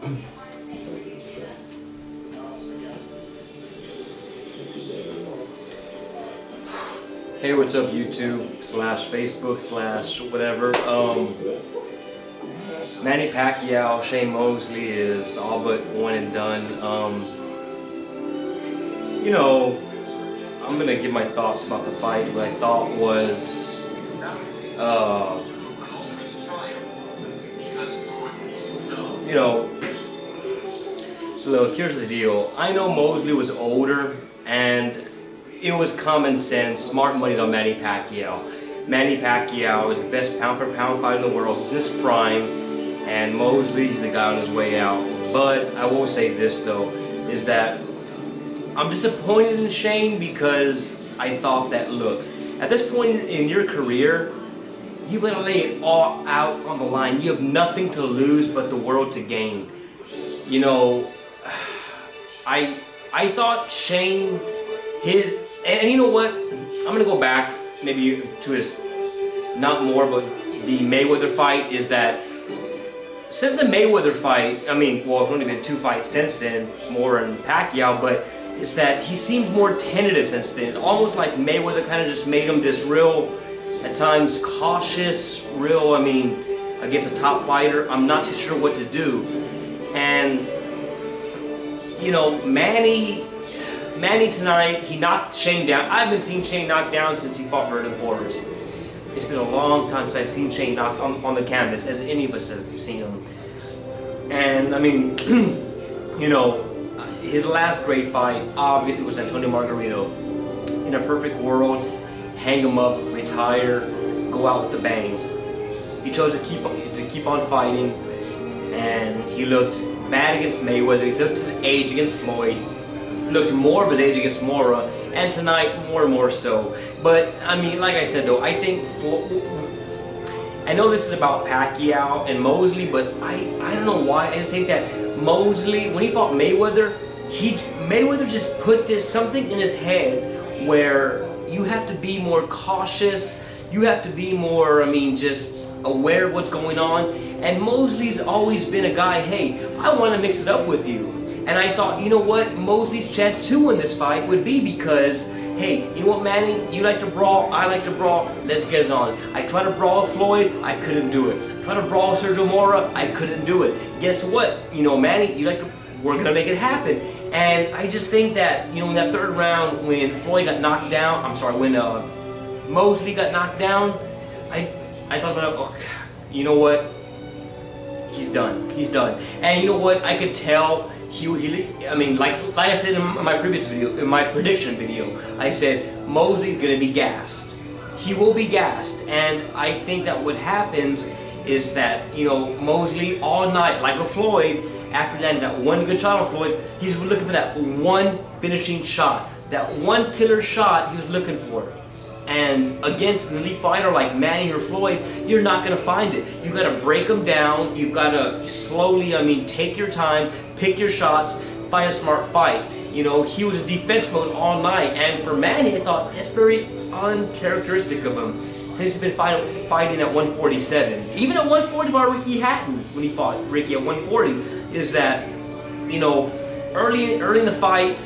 Hey, what's up YouTube / Facebook / whatever. Manny Pacquiao, Shane Mosley is all but one and done. You know, I'm gonna give my thoughts about the fight. What I thought was, you know, look, here's the deal. I know Mosley was older, and it was common sense, smart money's on Manny Pacquiao. Manny Pacquiao is the best pound-for-pound fighter in the world. He's in his prime, and Mosley, he's the guy on his way out. But I will say this though, is that I'm disappointed in Shane because I thought that, look, at this point in your career, you've got to lay it all out on the line. You have nothing to lose but the world to gain. You know, I thought Shane, and you know what? I'm gonna go back maybe to his, not more, but the Mayweather fight. Is that since the Mayweather fight, I mean, well, it's only been 2 fights since then, Moore and Pacquiao, but it's that he seems more tentative since then. It's almost like Mayweather kind of just made him this real, at times cautious, real, I mean, against a top fighter. I'm not too sure what to do. And, you know, Manny tonight, he knocked Shane down. I haven't seen Shane knocked down since he fought Vernon Forrest. It's been a long time since I've seen Shane knocked on the canvas, as any of us have seen him. And I mean, you know, his last great fight obviously was Antonio Margarito. In a perfect world, hang him up, retire, go out with a bang. He chose to keep on fighting, and he looked bad against Mayweather. He looked his age against Floyd. Looked more of his age against Mora, and tonight more and more so. But I mean, like I said though, I think I know this is about Pacquiao and Mosley, but I don't know why. I just think that Mosley, when he fought Mayweather, Mayweather just put something in his head where you have to be more cautious. You have to be more, I mean, just aware of what's going on. And Mosley's always been a guy, hey, I want to mix it up with you. And I thought, you know what, Mosley's chance to win this fight would be because, hey, you know what, Manny, you like to brawl, I like to brawl, let's get it on. I tried to brawl Floyd, I couldn't do it. Tried to brawl Sergio Mora, I couldn't do it. Guess what, you know, Manny, we're gonna make it happen. And I just think that, you know, in that 3rd round when Floyd got knocked down, when Mosley got knocked down, I thought, oh, you know what, he's done. And you know what, I could tell. I mean, like I said in my previous video, in my prediction video, I said Mosley's gonna be gassed. He will be gassed, and I think that what happens is that, you know, Mosley all night, like with Floyd, after that one good shot on Floyd, he's looking for that one finishing shot, that one killer shot he was looking for. And against an elite fighter like Manny or Floyd, you're not going to find it. You've got to break them down. You've got to slowly, I mean, take your time, pick your shots, fight a smart fight. You know, he was in defense mode all night. And for Manny, I thought that's very uncharacteristic of him. He's been fighting at 147. Even at 140 by Ricky Hatton, when he fought Ricky at 140, is that, you know, early in the fight,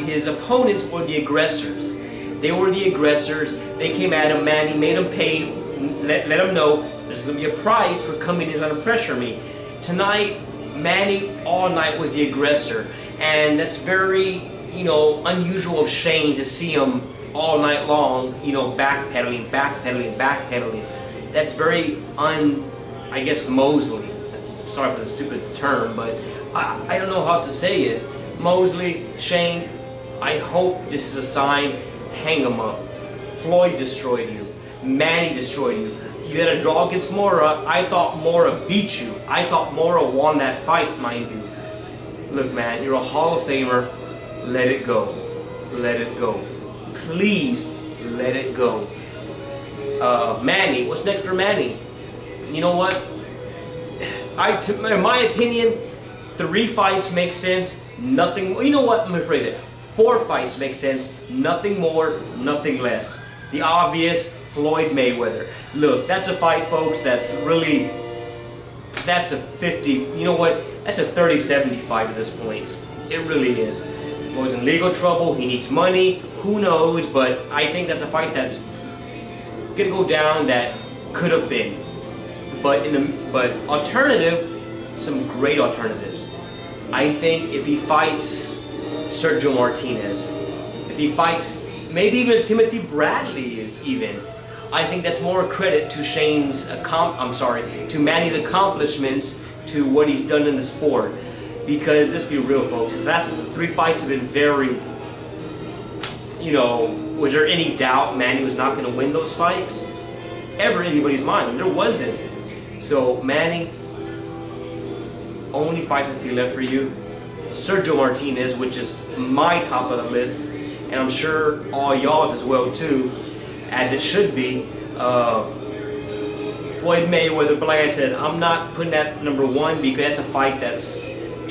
his opponents were the aggressors. They were the aggressors. They came at him. Manny made him pay. Let him know there's going to be a price for coming in and pressure me. Tonight, Manny all night was the aggressor, and that's very, you know, unusual of Shane to see him all night long, you know, backpedaling. That's very I guess Mosley. Sorry for the stupid term, but I don't know how else to say it. Mosley, Shane, I hope this is a sign. Hang him up. Floyd destroyed you. Manny destroyed you. You had a draw against Mora. I thought Mora beat you. I thought Mora won that fight, mind you. Look, man, you're a Hall of Famer. Let it go. Let it go. Please, let it go. Manny, what's next for Manny? You know what? In my opinion, 3 fights make sense. Nothing. You know what? Let me rephrase it. 4 fights make sense. Nothing more, nothing less. The obvious, Floyd Mayweather. Look, that's a fight, folks. That's a 50. You know what? That's a 30-70 fight at this point. It really is. Floyd's in legal trouble. He needs money. Who knows? But I think that's a fight that's gonna go down that could have been. But alternative, some great alternatives. I think if he fights Sergio Martinez, if he fights maybe even Timothy Bradley, even, I think that's more credit to to Manny's accomplishments, to what he's done in the sport. Because let's be real, folks, his last 3 fights have been very, was there any doubt Manny was not going to win those fights? Ever in anybody's mind? There wasn't. So Manny, only fight I see left for you, Sergio Martinez, which is my top of the list, and I'm sure all y'all's as well too, as it should be. Floyd Mayweather, but like I said, I'm not putting that number 1 because that's a fight that's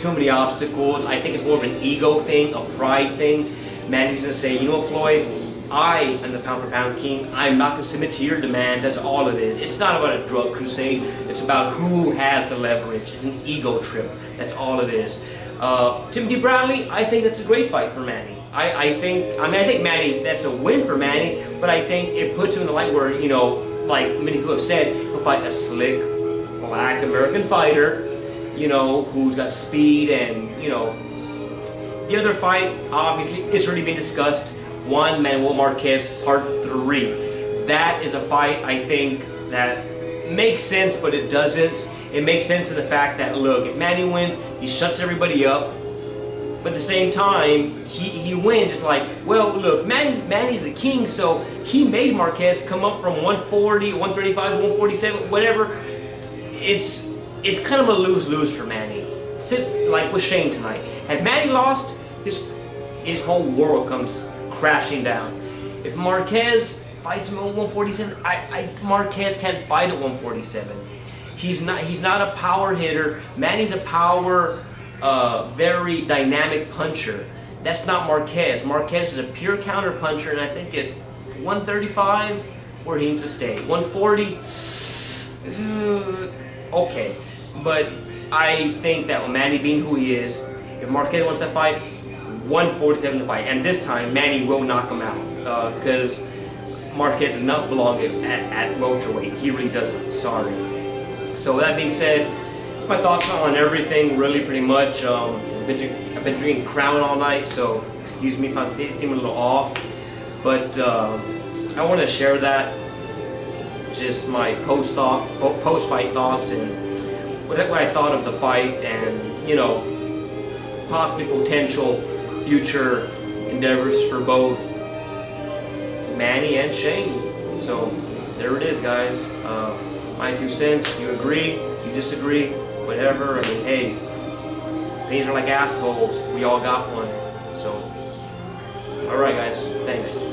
too many obstacles. I think it's more of an ego thing, a pride thing. Manny's gonna say, you know what, Floyd, I am the pound for pound king. I'm not gonna submit to your demands. That's all it is. It's not about a drug crusade. It's about who has the leverage. It's an ego trip. That's all it is. Timothy Bradley, I think that's a great fight for Manny. I think Manny, that's a win for Manny, but I think it puts him in the light where, like many people have said, he'll fight a slick, black American fighter, who's got speed, and, the other fight, obviously, it's already been discussed, Juan Manuel Marquez, Part 3. That is a fight, I think, that makes sense, but it doesn't. It makes sense in the fact that, look, if Manny wins, he shuts everybody up. But at the same time, he wins. It's like, well, look, Manny's the king, so he made Marquez come up from 140, 135, 147, whatever. It's kind of a lose-lose for Manny. Since, like with Shane tonight, had Manny lost, his whole world comes crashing down. If Marquez fights him at 147, Marquez can't fight at 147. He's not a power hitter. Manny's a power, very dynamic puncher. That's not Marquez. Marquez is a pure counter puncher, and I think at 135, where he needs to stay. 140, okay. But I think that with Manny being who he is, if Marquez wants to fight, 147 to fight. And this time, Manny will knock him out. Because Marquez does not belong at welterweight. He really doesn't. Sorry. So with that being said, my thoughts on everything, really, pretty much. I've been drinking Crown all night, so excuse me if I'm seeming a little off. But I want to share that, just my post-fight thoughts, and what I thought of the fight, and possibly potential future endeavors for both Manny and Shane. So there it is, guys. My 2 cents. You agree? You disagree? Whatever. I mean, hey, opinions are like assholes. We all got one. So, all right, guys. Thanks.